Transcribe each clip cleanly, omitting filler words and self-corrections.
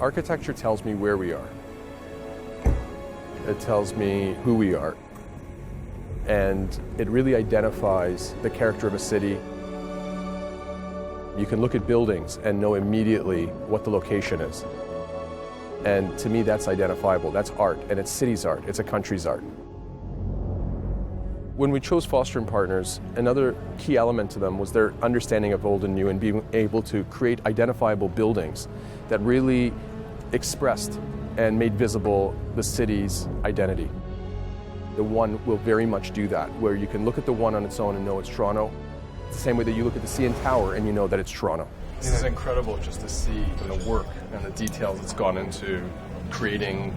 Architecture tells me where we are. It tells me who we are. And it really identifies the character of a city. You can look at buildings and know immediately what the location is. And to me, that's identifiable. That's art, and it's city's art. It's a country's art. When we chose Foster & Partners, another key element to them was their understanding of old and new and being able to create identifiable buildings that really expressed and made visible the city's identity. The One will very much do that, where you can look at the One on its own and know it's Toronto. It's the same way that you look at the CN Tower and you know that it's Toronto. This is incredible just to see the work and the details that's gone into creating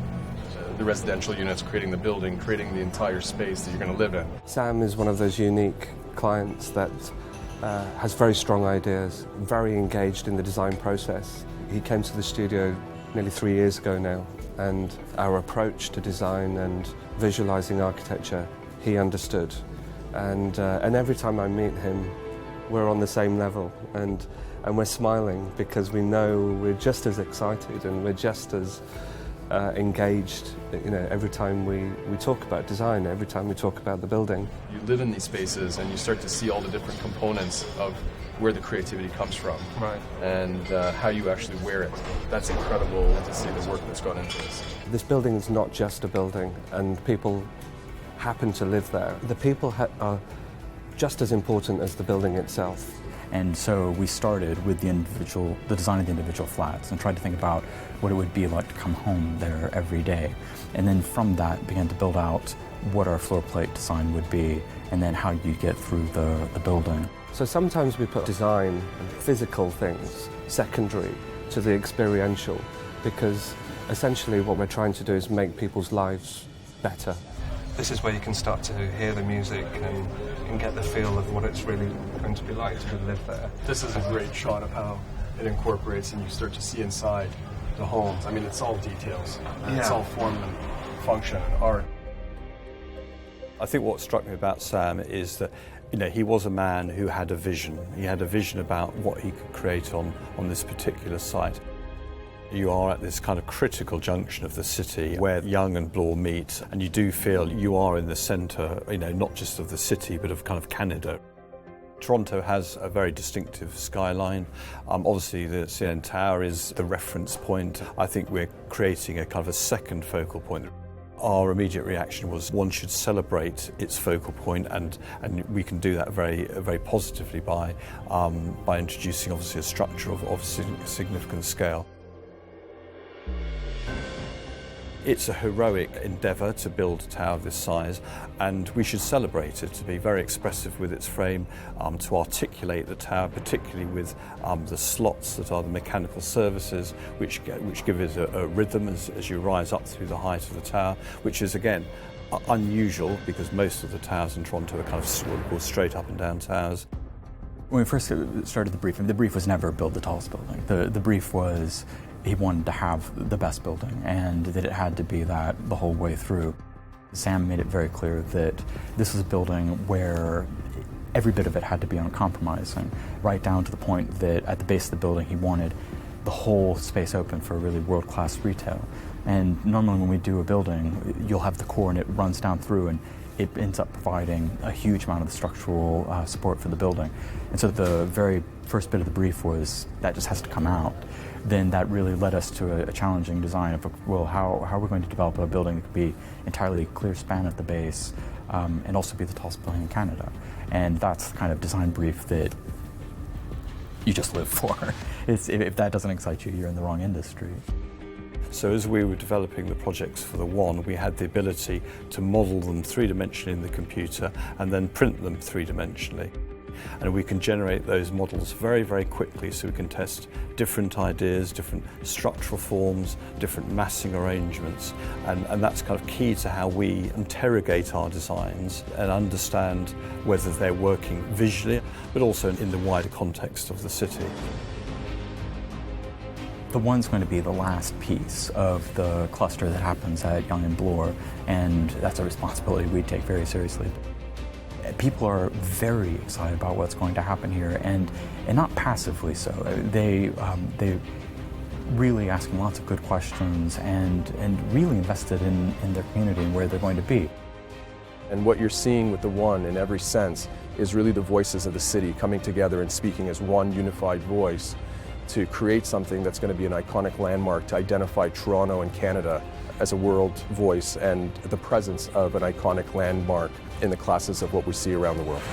the residential units, creating the building, creating the entire space that you're going to live in. Sam is one of those unique clients that has very strong ideas, very engaged in the design process. He came to the studio nearly 3 years ago now, and our approach to design and visualizing architecture, he understood. And every time I meet him, we're on the same level, and we're smiling because we know we're just as excited and we're just as engaged, you know, every time we talk about design, every time we talk about the building. You live in these spaces and you start to see all the different components of where the creativity comes from, right, and how you actually wear it. That's incredible to see the work that's gone into this. This building is not just a building, and people happen to live there. The people are just as important as the building itself. And so we started with the design of the individual flats and tried to think about what it would be like to come home there every day. And then from that began to build out what our floor plate design would be and then how you get through the building. So sometimes we put design and physical things secondary to the experiential, because essentially what we're trying to do is make people's lives better. This is where you can start to hear the music and get the feel of what it's really going to be like to live there. This is a great shot of how it incorporates, and you start to see inside the homes. I mean, it's all details. Yeah. It's all form and function and art. I think what struck me about Sam is that, you know, he was a man who had a vision. He had a vision about what he could create on this particular site. You are at this kind of critical junction of the city where Yonge and Bloor meet, and you do feel you are in the centre, you know, not just of the city, but of kind of Canada. Toronto has a very distinctive skyline. Obviously, the CN Tower is the reference point. I think we're creating a kind of a second focal point. Our immediate reaction was one should celebrate its focal point, and we can do that very, very positively by introducing, obviously, a structure of significant scale. It's a heroic endeavour to build a tower of this size, and we should celebrate it, to be very expressive with its frame, to articulate the tower, particularly with the slots that are the mechanical services, which give it a rhythm as you rise up through the height of the tower, which is, again, unusual because most of the towers in Toronto are kind of what we call straight up and down towers. When we first started the brief was never build the tallest building. The brief was he wanted to have the best building and that it had to be that the whole way through. Sam made it very clear that this was a building where every bit of it had to be uncompromising, right down to the point that at the base of the building he wanted the whole space open for really world-class retail. And normally when we do a building, you'll have the core and it runs down through and it ends up providing a huge amount of the structural support for the building. And so the very first bit of the brief was that just has to come out. Then that really led us to a challenging design of, well, how are we going to develop a building that could be entirely clear span at the base and also be the tallest building in Canada. And that's the kind of design brief that you just live for. If that doesn't excite you, you're in the wrong industry. So as we were developing the projects for the One, we had the ability to model them three-dimensionally in the computer and then print them three-dimensionally. And we can generate those models very, very quickly, so we can test different ideas, different structural forms, different massing arrangements, and that's kind of key to how we interrogate our designs and understand whether they're working visually, but also in the wider context of the city. The One's going to be the last piece of the cluster that happens at Yonge and Bloor, and that's a responsibility we take very seriously. People are very excited about what's going to happen here, and not passively so. They really asking lots of good questions and really invested in their community and where they're going to be. And what you're seeing with the One in every sense is really the voices of the city coming together and speaking as one unified voice to create something that's going to be an iconic landmark to identify Toronto and Canada as a world voice and the presence of an iconic landmark in the classes of what we see around the world.